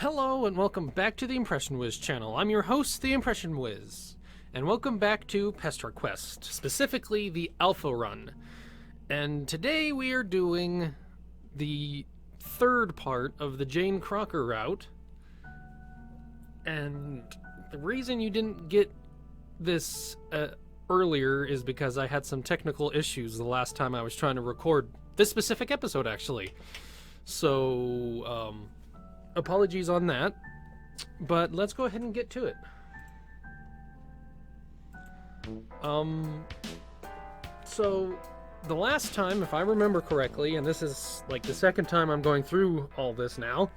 Hello and welcome back to the Impression Wiz channel. I'm your host, the Impression Wiz, and welcome back to Pester Quest, specifically the Alpha Run. And today we are doing the third part of the Jane Crocker route. And the reason you didn't get this earlier is because I had some technical issues the last time I was trying to record this specific episode, actually. So, apologies on that, but let's go ahead and get to it. So the last time, if I remember correctly, and this is like the second time I'm going through all this now,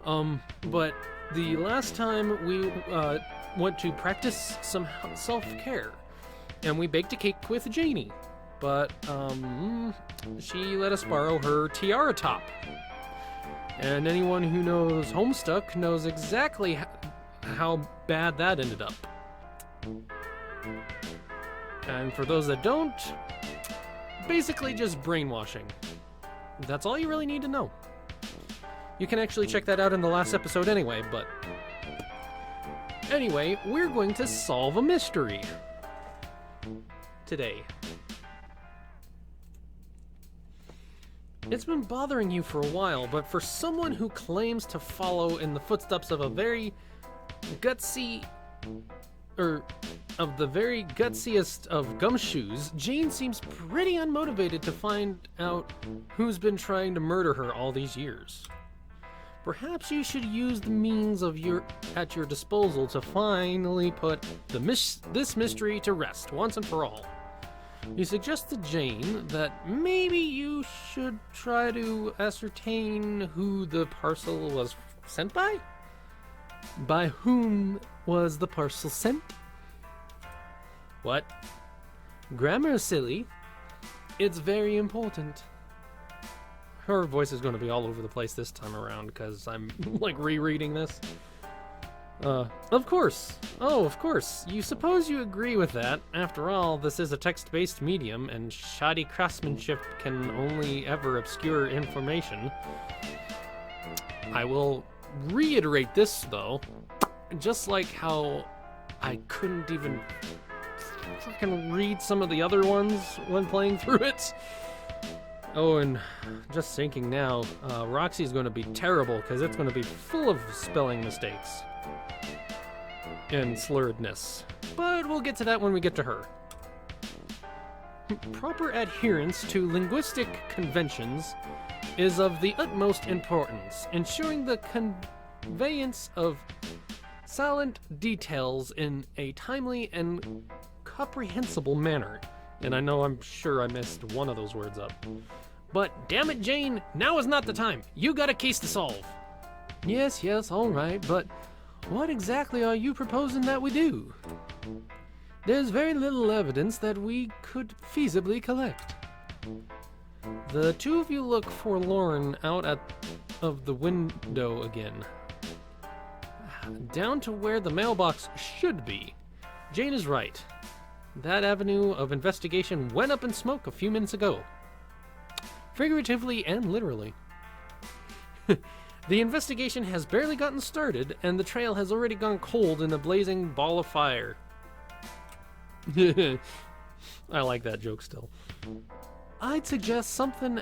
but the last time we went to practice some self-care, and we baked a cake with Janie, but she let us borrow her tiara top. And anyone who knows Homestuck knows exactly how bad that ended up. And for those that don't, basically just brainwashing. That's all you really need to know. You can actually check that out in the last episode anyway, but... Anyway, we're going to solve a mystery today. It's been bothering you for a while, but for someone who claims to follow in the footsteps of a very gutsy, of the very gutsiest of gumshoes, Jane seems pretty unmotivated to find out who's been trying to murder her all these years. Perhaps you should use the means at your disposal to finally put this mystery to rest once and for all. You suggest to Jane that maybe you should try to ascertain who the parcel was sent by? By whom was the parcel sent? What? Grammar is silly. It's very important. Her voice is going to be all over the place this time around because I'm like rereading this. Of course. Oh, of course. You suppose you agree with that. After all, this is a text-based medium, and shoddy craftsmanship can only ever obscure information. I will reiterate this, though. Just like how I couldn't even freaking read some of the other ones when playing through it. Oh, and just thinking now, Roxy's going to be terrible, because it's going to be full of spelling mistakes and slurredness. But we'll get to that when we get to her. Proper adherence to linguistic conventions is of the utmost importance, ensuring the conveyance of salient details in a timely and comprehensible manner. And I know I'm sure I messed one of those words up. But damn it, Jane, now is not the time. You got a case to solve. Yes, all right, but what exactly are you proposing that we do? There's very little evidence that we could feasibly collect. The two of you look forlorn out of the window again. Down to where the mailbox should be. Jane is right. That avenue of investigation went up in smoke a few minutes ago. Figuratively and literally. The investigation has barely gotten started, and the trail has already gone cold in a blazing ball of fire. I like that joke still. I'd suggest asking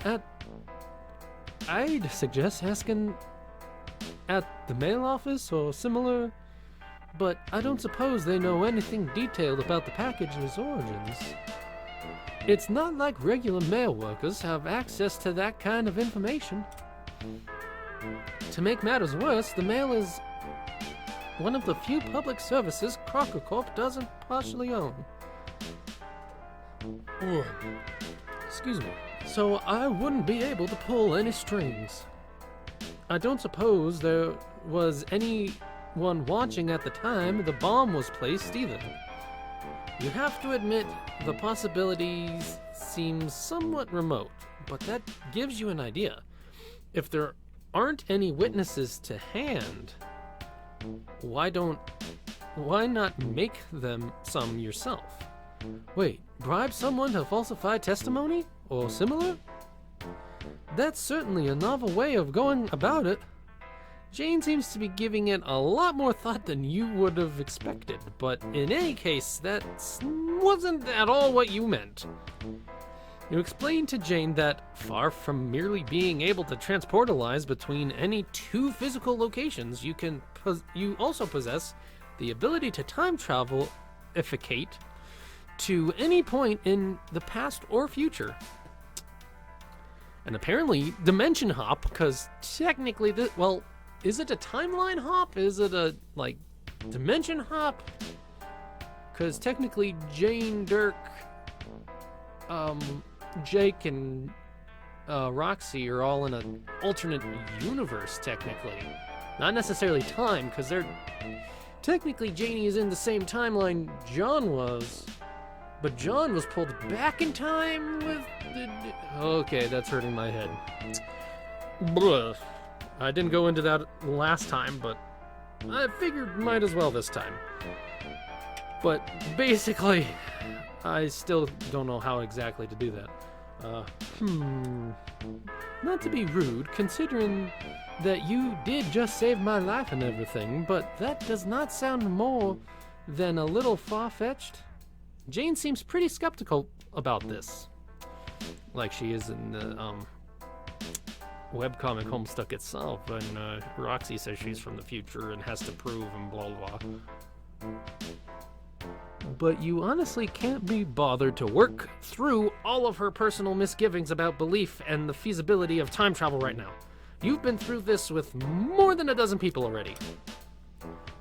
at the mail office or similar, but I don't suppose they know anything detailed about the package's origins. It's not like regular mail workers have access to that kind of information. To make matters worse, the mail is one of the few public services Crocker Corp doesn't partially own. Excuse me. So I wouldn't be able to pull any strings. I don't suppose there was anyone watching at the time the bomb was placed either. You have to admit the possibilities seem somewhat remote, but that gives you an idea. If there aren't any witnesses to hand, why not make them some yourself? Wait, bribe someone to falsify testimony or similar? That's certainly a novel way of going about it. Jane seems to be giving it a lot more thought than you would have expected, but in any case, that wasn't at all what you meant. You explained to Jane that, far from merely being able to transportalize between any two physical locations, you also possess the ability to time travel to any point in the past or future. And apparently, dimension hop, because technically, is it a timeline hop? Is it a, dimension hop? Because technically, Jane, Dirk, Jake, and Roxy are all in an alternate universe, technically. Not necessarily time, because technically, Janie is in the same timeline John was, but John was pulled back in time with Okay, that's hurting my head. Blah. I didn't go into that last time, but I figured might as well this time. But basically, I still don't know how exactly to do that. Not to be rude, considering that you did just save my life and everything, but that does not sound more than a little far-fetched. Jane seems pretty skeptical about this. Like she is in the, webcomic Homestuck itself, and Roxy says she's from the future and has to prove and blah blah. But you honestly can't be bothered to work through all of her personal misgivings about belief and the feasibility of time travel right now. You've been through this with more than a dozen people already.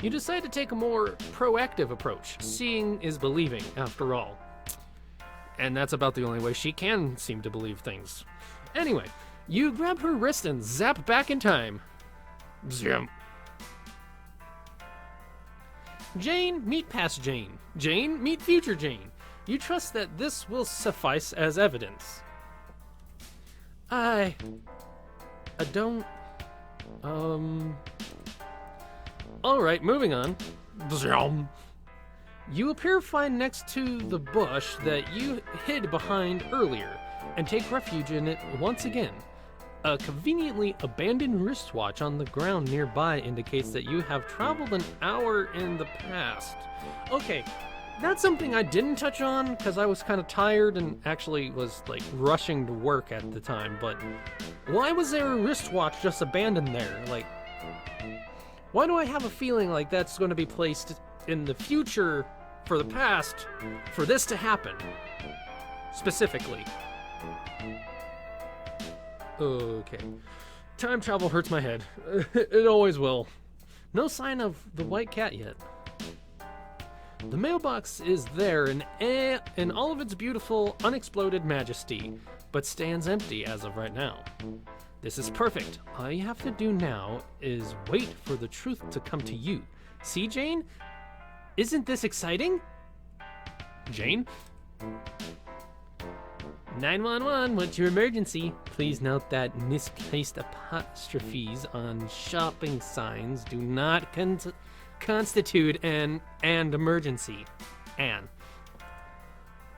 You decide to take a more proactive approach. Seeing is believing, after all. And that's about the only way she can seem to believe things. Anyway, you grab her wrist and zap back in time. Zam. Jane, meet past Jane. Jane, meet future Jane. You trust that this will suffice as evidence. I don't... Alright, moving on. Zam. You appear fine next to the bush that you hid behind earlier, and take refuge in it once again. A conveniently abandoned wristwatch on the ground nearby indicates that you have traveled an hour in the past. Okay, that's something I didn't touch on because I was kind of tired and actually was rushing to work at the time, but why was there a wristwatch just abandoned there? Why do I have a feeling like that's going to be placed in the future for the past for this to happen? Specifically. Okay. Time travel hurts my head. It always will. No sign of the white cat yet. The mailbox is there in all of its beautiful, unexploded majesty, but stands empty as of right now. This is perfect. All you have to do now is wait for the truth to come to you. See, Jane? Isn't this exciting? Jane? 911, what's your emergency? Please note that misplaced apostrophes on shopping signs do not constitute an emergency. Anne.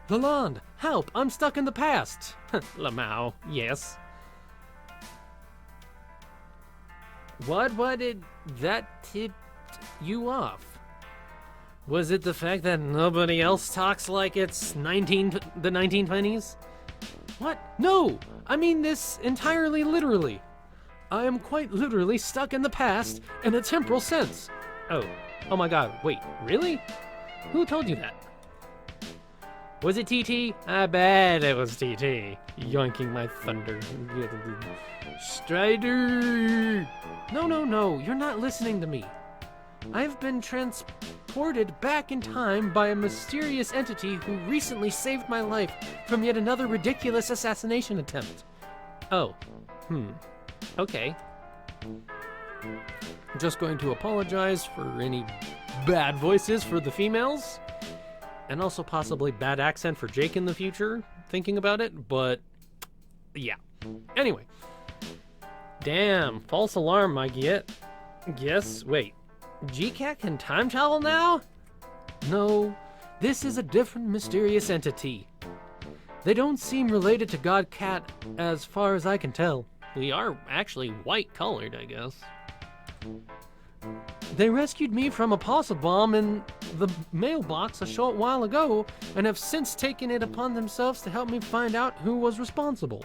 Lalonde, help! I'm stuck in the past. Lamau, yes. What did that tip you off? Was it the fact that nobody else talks like it's the 1920s? What? No! I mean this entirely literally. I am quite literally stuck in the past in a temporal sense. Oh my god, wait, really? Who told you that? Was it TT? I bet it was TT. Yoinking my thunder. Strider! No, you're not listening to me. I've been transported back in time by a mysterious entity who recently saved my life from yet another ridiculous assassination attempt. Oh, okay. I'm just going to apologize for any bad voices for the females, and also possibly bad accent for Jake in the future, thinking about it, but yeah. Anyway. Damn, false alarm, I get. Yes, wait. GCat can time travel now? No, this is a different mysterious entity. They don't seem related to God Cat as far as I can tell. We are actually white colored, I guess. They rescued me from a parcel bomb in the mailbox a short while ago and have since taken it upon themselves to help me find out who was responsible.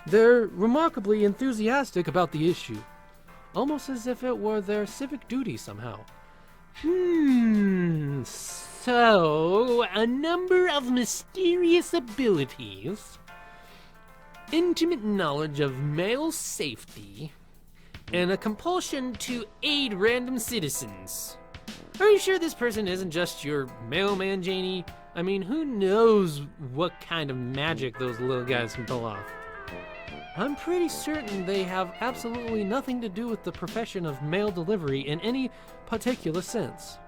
They're remarkably enthusiastic about the issue, almost as if it were their civic duty somehow. So, a number of mysterious abilities, intimate knowledge of mail safety, and a compulsion to aid random citizens. Are you sure this person isn't just your mailman, Janie? I mean, who knows what kind of magic those little guys can pull off? I'm pretty certain they have absolutely nothing to do with the profession of mail delivery in any particular sense.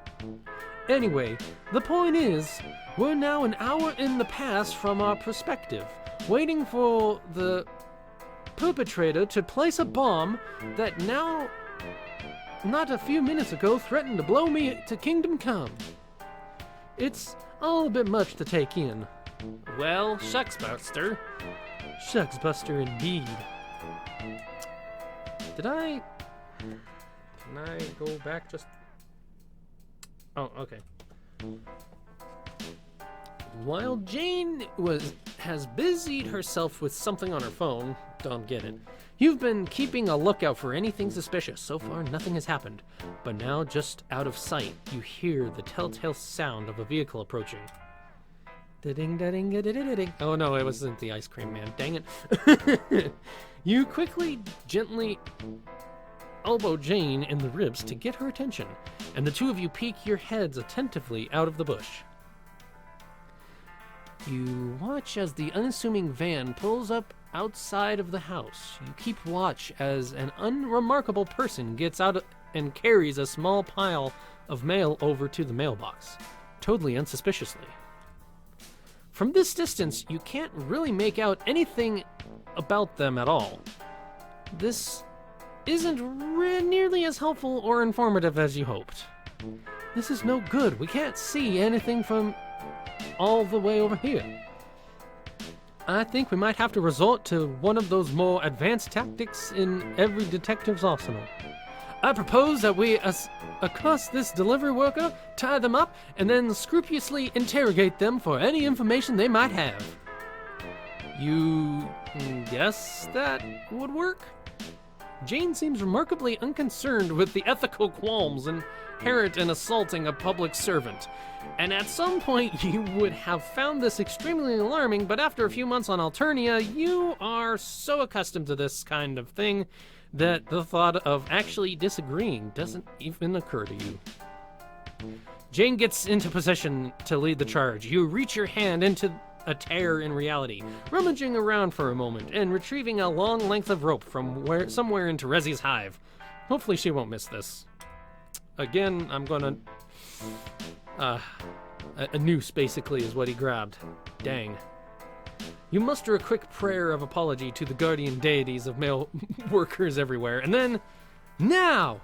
Anyway, the point is, we're now an hour in the past from our perspective, waiting for the perpetrator to place a bomb that now, not a few minutes ago, threatened to blow me to Kingdom Come. It's all a bit much to take in. Well, shucks, Pester. Shucks, Buster, indeed. Can I go back just... Oh, okay. While Jane has busied herself with something on her phone, don't get it, you've been keeping a lookout for anything suspicious. So far, nothing has happened. But now, just out of sight, you hear the telltale sound of a vehicle approaching. Da-ding-da-ding-da-ding-da-ding. Oh no, it wasn't the ice cream man. Dang it. You quickly, gently elbow Jane in the ribs to get her attention, and the two of you peek your heads attentively out of the bush. You watch as the unassuming van pulls up outside of the house. You keep watch as an unremarkable person gets out and carries a small pile of mail over to the mailbox, totally unsuspiciously. From this distance, you can't really make out anything about them at all. This isn't nearly as helpful or informative as you hoped. This is no good. We can't see anything from all the way over here. I think we might have to resort to one of those more advanced tactics in every detective's arsenal. I propose that we accost this delivery worker, tie them up, and then scrupulously interrogate them for any information they might have. You guess that would work? Jane seems remarkably unconcerned with the ethical qualms inherent in assaulting a public servant. And at some point you would have found this extremely alarming, but after a few months on Alternia, you are so accustomed to this kind of thing that the thought of actually disagreeing doesn't even occur to you. Jane gets into position to lead the charge. You reach your hand into a tear in reality, rummaging around for a moment and retrieving a long length of rope from somewhere into Rezzy's hive. Hopefully she won't miss this. Again, I'm gonna... a noose, basically, is what he grabbed. Dang. You muster a quick prayer of apology to the guardian deities of mail workers everywhere, and then... Now!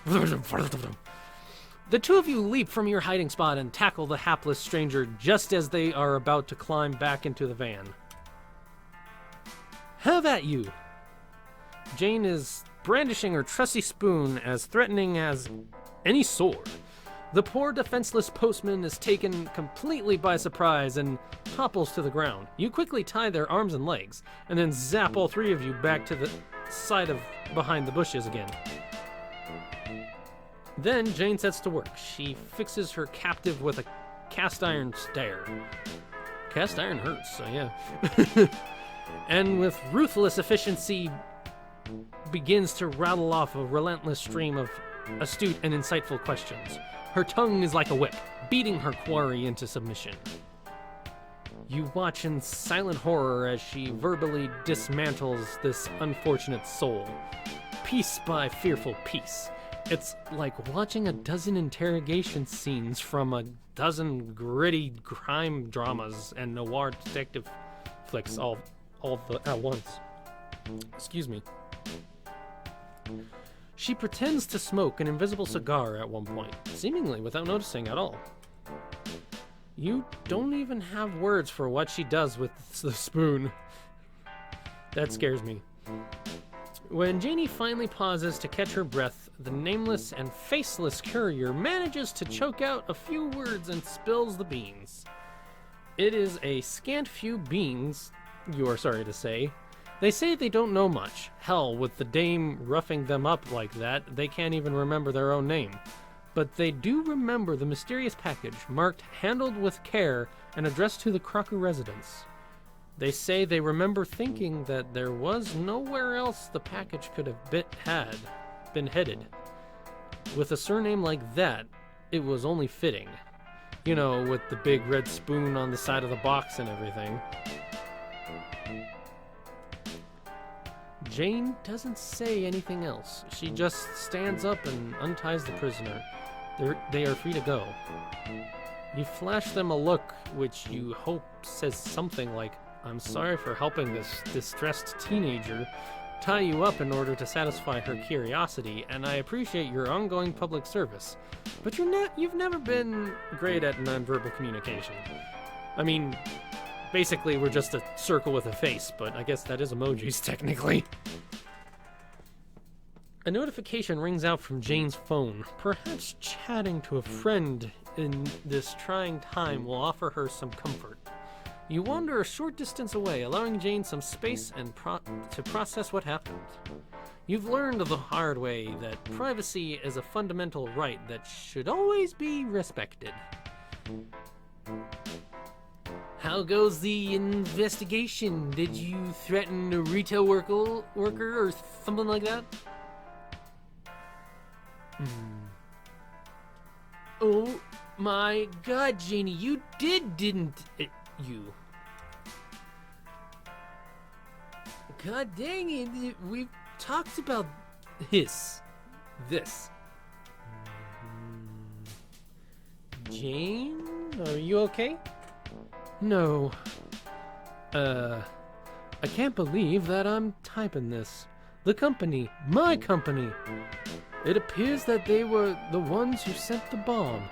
The two of you leap from your hiding spot and tackle the hapless stranger just as they are about to climb back into the van. Have at you! Jane is brandishing her trusty spoon as threatening as any sword. The poor defenseless postman is taken completely by surprise and topples to the ground. You quickly tie their arms and legs, and then zap all three of you back to the side of behind the bushes again. Then Jane sets to work. She fixes her captive with a cast iron stare. Cast iron hurts, so yeah. And with ruthless efficiency begins to rattle off a relentless stream of astute and insightful questions. Her tongue is like a whip, beating her quarry into submission. You watch in silent horror as she verbally dismantles this unfortunate soul, piece by fearful piece. It's like watching a dozen interrogation scenes from a dozen gritty crime dramas and noir detective flicks all at once. Excuse me. She pretends to smoke an invisible cigar at one point, seemingly without noticing at all. You don't even have words for what she does with the spoon. That scares me. When Janie finally pauses to catch her breath, the nameless and faceless courier manages to choke out a few words and spills the beans. It is a scant few beans, you are sorry to say. They say they don't know much. Hell, with the dame roughing them up like that, they can't even remember their own name. But they do remember the mysterious package, marked handled with care and addressed to the Crocker residence. They say they remember thinking that there was nowhere else the package could have been headed. With a surname like that, it was only fitting. You know, with the big red spoon on the side of the box and everything. Jane doesn't say anything else. She just stands up and unties the prisoner. They are free to go. You flash them a look which you hope says something like, "I'm sorry for helping this distressed teenager tie you up in order to satisfy her curiosity, and I appreciate your ongoing public service. But you've never been great at nonverbal communication." I mean, basically we're just a circle with a face, but I guess that is emojis technically. A notification rings out from Jane's phone. Perhaps chatting to a friend in this trying time will offer her some comfort. You wander a short distance away, allowing Jane some space and to process what happened. You've learned the hard way that privacy is a fundamental right that should always be respected. How goes the investigation? Did you threaten a retail worker or something like that? Oh my god, Janie, you didn't you? God dang it, we've talked about this. Jane, are you okay? No. I can't believe that I'm typing this. The company, my company. It appears that they were the ones who sent the bomb.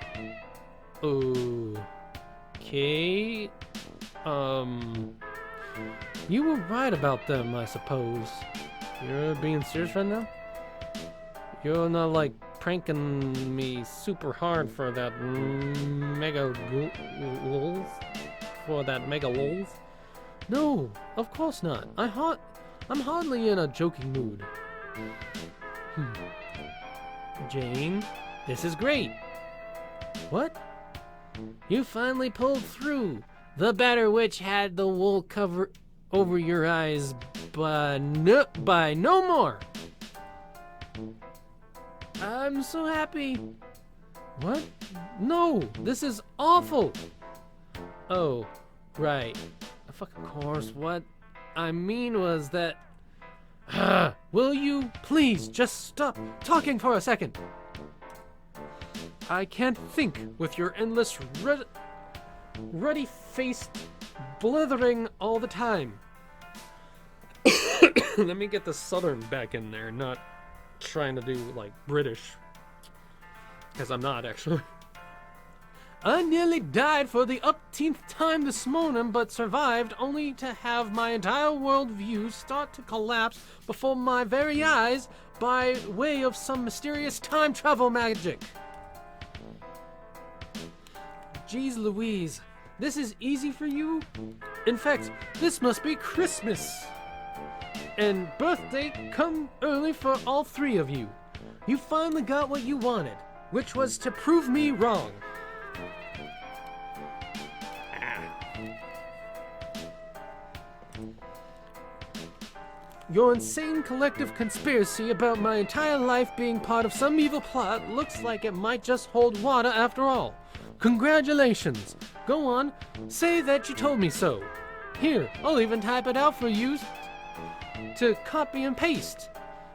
Okay. You were right about them, I suppose. You're being serious right now? You're not like pranking me super hard for that mega lols? For that mega lols? No, of course not. I'm hardly in a joking mood. Jane, this is great. What? You finally pulled through. The Batter Witch had the wool cover over your eyes, but no more. I'm so happy. What? No, this is awful. Oh, right. Of course, what I mean was that... Will you please just stop talking for a second? I can't think with your endless ruddy-faced blithering all the time. Let me get the southern back in there, not trying to do like British. Because I'm not, actually. I nearly died for the upteenth time this morning, but survived only to have my entire worldview start to collapse before my very eyes by way of some mysterious time travel magic. Jeez Louise, this is easy for you? In fact, this must be Christmas. And birthday come early for all three of you. You finally got what you wanted, which was to prove me wrong. Your insane collective conspiracy about my entire life being part of some evil plot looks like it might just hold water after all. Congratulations. Go on, say that you told me so. Here, I'll even type it out for you to copy and paste,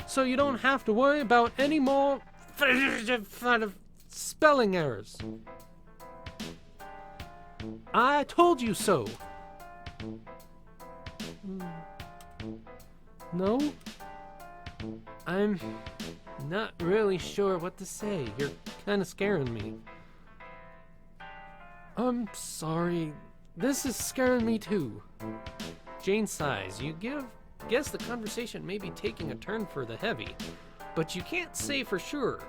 so you don't have to worry about any more spelling errors. I told you so. No? I'm not really sure what to say. You're kind of scaring me. I'm sorry. This is scaring me too. Jane sighs. You give guess the conversation may be taking a turn for the heavy, but you can't say for sure.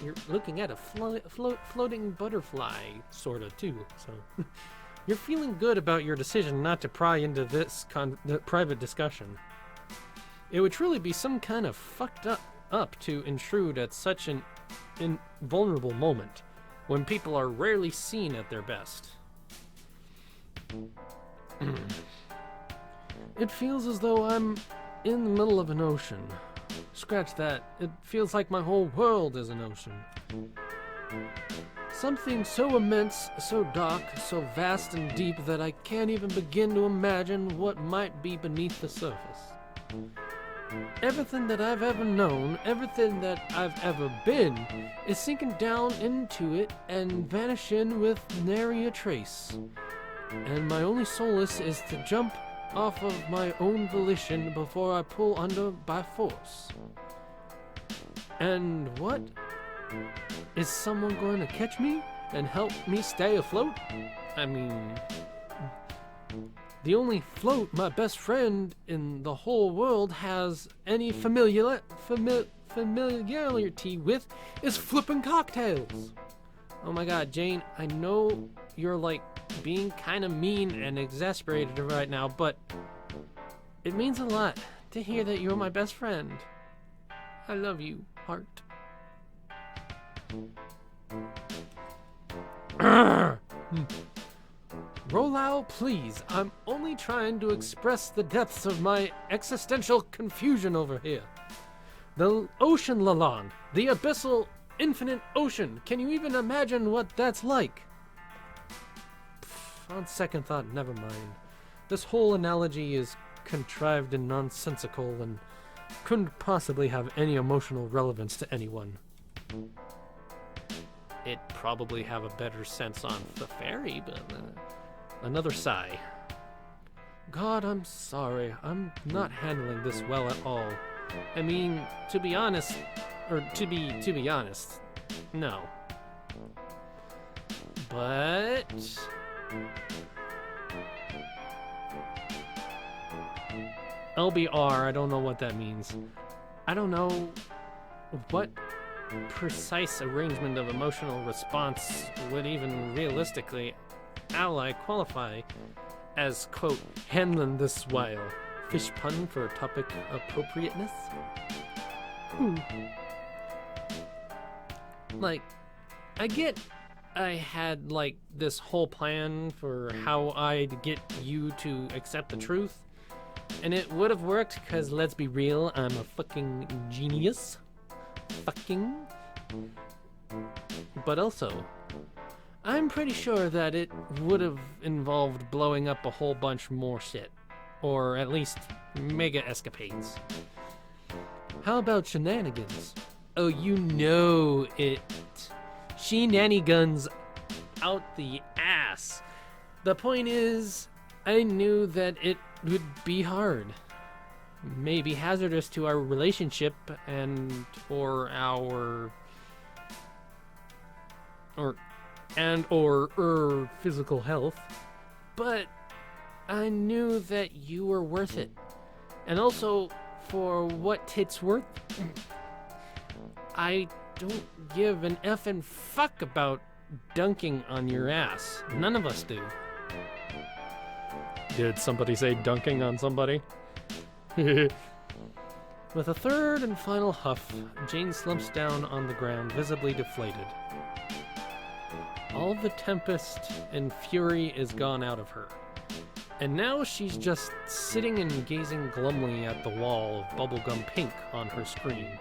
You're looking at a floating butterfly, sorta, too, so... You're feeling good about your decision not to pry into this private discussion. It would truly be some kind of fucked up to intrude at such an invulnerable moment, when people are rarely seen at their best. It feels as though I'm in the middle of an ocean. Scratch that. It feels like my whole world is an ocean. Something so immense, so dark, so vast and deep that I can't even begin to imagine what might be beneath the surface. Everything that I've ever known, everything that I've ever been, is sinking down into it and vanishing with nary a trace. And my only solace is to jump off of my own volition before I pull under by force. And what? Is someone going to catch me and help me stay afloat? I mean, the only float my best friend in the whole world has any familiarity with is flipping cocktails. Oh my god, Jane, I know you're like being kind of mean and exasperated right now, but it means a lot to hear that you're my best friend. I love you, heart. Roll out, please. I'm only trying to express the depths of my existential confusion over here. The ocean, Lalonde. The abyssal, infinite ocean. Can you even imagine what that's like? On second thought, never mind. This whole analogy is contrived and nonsensical and couldn't possibly have any emotional relevance to anyone. It'd probably have a better sense on the ferry, but another sigh. God, I'm sorry. I'm not handling this well at all. I mean, to be honest, no. But LBR, I don't know what that means. I don't know what precise arrangement of emotional response would even realistically qualify as, quote, handling this while. Fish pun for topic appropriateness? Like, I get I had, like, this whole plan for how I'd get you to accept the truth, and it would have worked, because let's be real, I'm a fucking genius. But also, I'm pretty sure that it would have involved blowing up a whole bunch more shit. Or at least mega escapades. How about shenanigans? Oh, you know it. Shenanigans out the ass. The point is, I knew that it would be hard. Maybe hazardous to our relationship and or physical health, but I knew that you were worth it. And also, for what it's worth, I don't give an effing fuck about dunking on your ass. None of us do. Did somebody say dunking on somebody? With a third and final huff, Jane slumps down on the ground, visibly deflated. All the tempest and fury is gone out of her. And now she's just sitting and gazing glumly at the wall of bubblegum pink on her screen.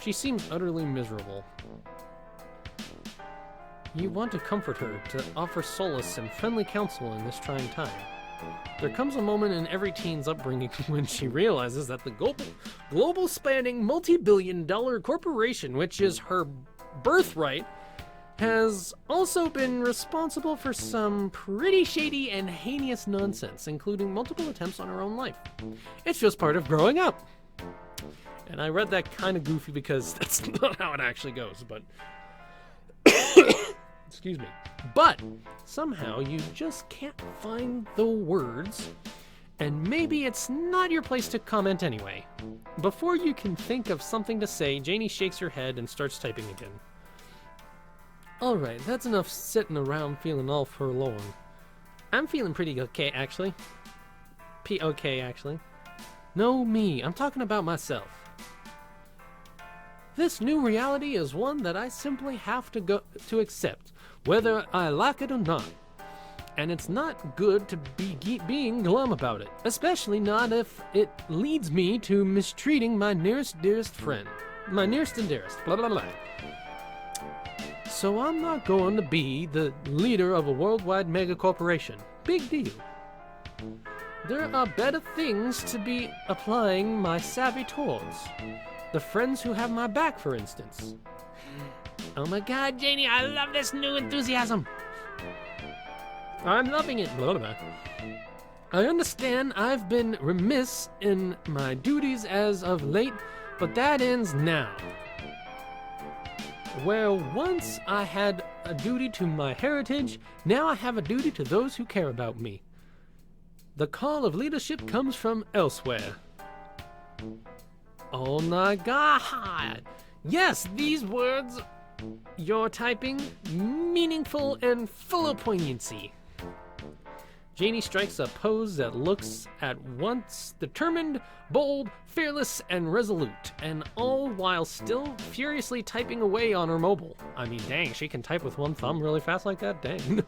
She seems utterly miserable. You want to comfort her, to offer solace and friendly counsel in this trying time. There comes a moment in every teen's upbringing when she realizes that the global spanning multi-billion-dollar corporation, which is her birthright, has also been responsible for some pretty shady and heinous nonsense, including multiple attempts on her own life. It's just part of growing up. And I read that kind of goofy because that's not how it actually goes, but... Excuse me. But somehow you just can't find the words And maybe it's not your place to comment anyway. Before you can think of something to say, Janie shakes her head and starts typing again. Alright, that's enough sitting around feeling all forlorn. I'm feeling pretty okay, actually. Okay, actually. No, me. I'm talking about myself. This new reality is one that I simply have to accept, whether I like it or not. And it's not good to be being glum about it, especially not if it leads me to mistreating my nearest dearest friend. My nearest and dearest, blah blah blah. So I'm not going to be the leader of a worldwide mega corporation. Big deal. There are better things to be applying my savvy towards. The friends who have my back, for instance. Oh my god, Janie, I love this new enthusiasm. I'm loving it. Blah, blah, blah. I understand I've been remiss in my duties as of late, but that ends now. Where once I had a duty to my heritage, now I have a duty to those who care about me. The call of leadership comes from elsewhere. Oh my god! Yes, these words you're typing, meaningful and full of poignancy. Janie strikes a pose that looks at once determined, bold, fearless, and resolute, and all while still furiously typing away on her mobile. I mean, dang, she can type with one thumb really fast like that? Dang.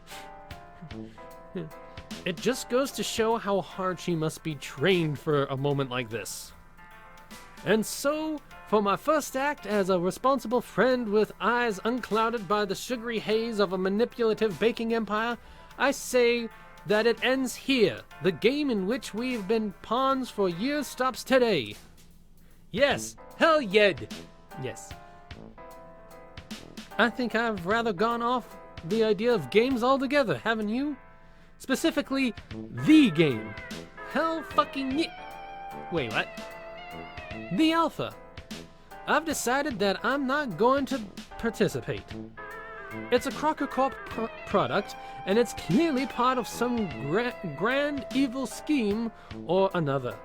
It just goes to show how hard she must be trained for a moment like this. And so, for my first act as a responsible friend with eyes unclouded by the sugary haze of a manipulative baking empire, I say that it ends here. The game in which we've been pawns for years stops today. Yes, hell yeah. Yes. I think I've rather gone off the idea of games altogether, haven't you? Specifically, the game. Hell fucking yeah. Wait, what? The Alpha. I've decided that I'm not going to participate. It's a Crocker Corp product, and it's clearly part of some grand evil scheme or another.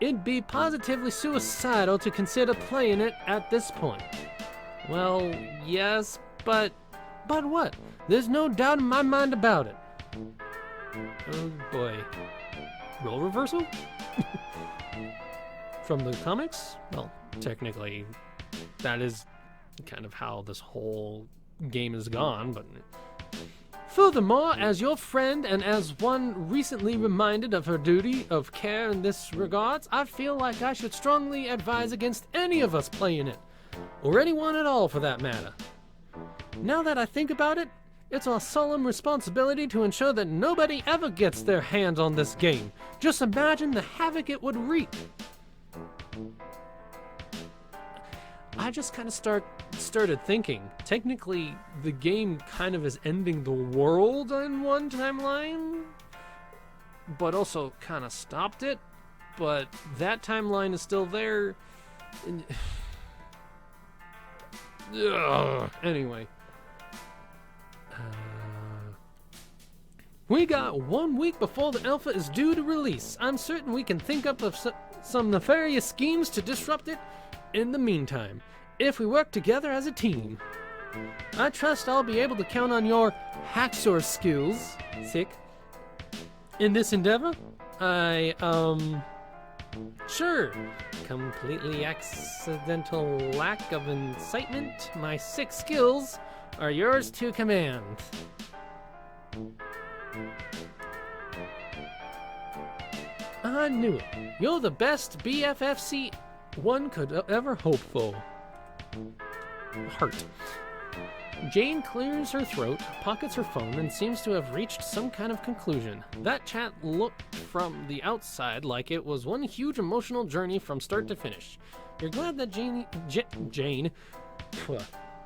It'd be positively suicidal to consider playing it at this point. Well, yes, but what? There's no doubt in my mind about it. Oh boy. Role reversal? From the comics? Well, technically, that is kind of how this whole game is gone, but... Furthermore, as your friend and as one recently reminded of her duty of care in this regards, I feel like I should strongly advise against any of us playing it, or anyone at all for that matter. Now that I think about it, it's our solemn responsibility to ensure that nobody ever gets their hands on this game. Just imagine the havoc it would wreak. I just kind of started thinking, technically the game kind of is ending the world in one timeline, but also kind of stopped it, but that timeline is still there. Anyway. We got 1 week before the alpha is due to release. I'm certain we can think up of some nefarious schemes to disrupt it in the meantime, if we work together as a team. I trust I'll be able to count on your hacksaw skills, sick, in this endeavor. Sure. Completely accidental lack of incitement. My 6 skills are yours to command. I knew it. You're the best BFFC one could ever hope for. Heart. Jane clears her throat, pockets her phone, and seems to have reached some kind of conclusion. That chat looked from the outside like it was one huge emotional journey from start to finish. You're glad that Jane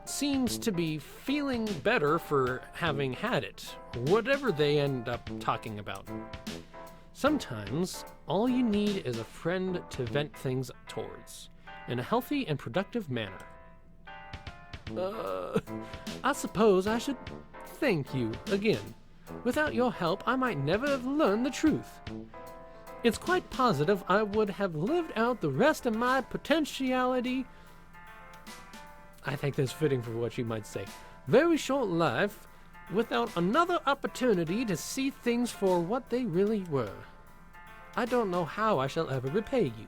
seems to be feeling better for having had it, whatever they end up talking about. Sometimes, all you need is a friend to vent things towards, in a healthy and productive manner. I suppose I should thank you again. Without your help, I might never have learned the truth. It's quite positive I would have lived out the rest of my potentiality. I think that's fitting for what she might say. Very short life without another opportunity to see things for what they really were. I don't know how I shall ever repay you.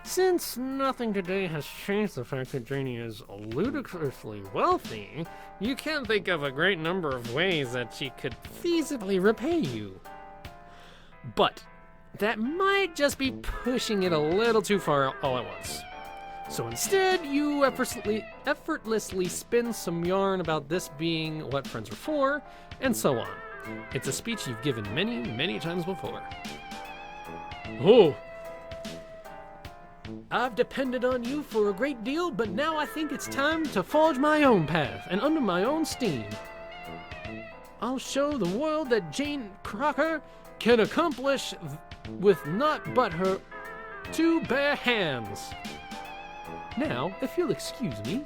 Since nothing today has changed the fact that Janie is ludicrously wealthy, you can't think of a great number of ways that she could feasibly repay you. But that might just be pushing it a little too far all at once. So instead, you effortlessly spin some yarn about this being what friends are for, and so on. It's a speech you've given many, many times before. Oh! I've depended on you for a great deal, but now I think it's time to forge my own path, and under my own steam. I'll show the world that Jane Crocker can accomplish with naught but her two bare hands. Now, if you'll excuse me,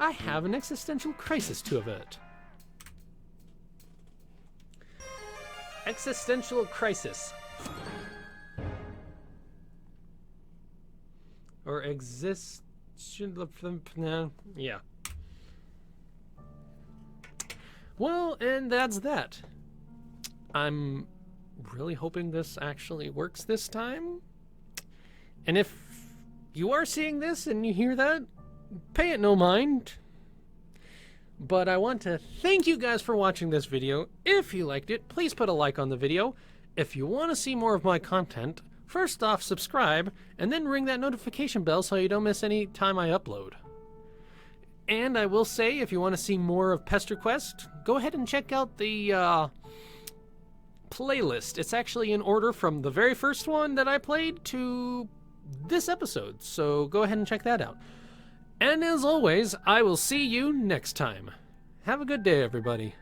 I have an existential crisis to avert. Existential crisis. Or yeah. Well, and that's that. I'm really hoping this actually works this time. And if you are seeing this and you hear that, pay it no mind. But I want to thank you guys for watching this video. If you liked it, please put a like on the video. If you want to see more of my content, first off, subscribe, and then ring that notification bell so you don't miss any time I upload. And I will say, if you want to see more of Pester Quest, go ahead and check out the playlist. It's actually in order from the very first one that I played to this episode, so go ahead and check that out. And as always, I will see you next time. Have a good day, everybody.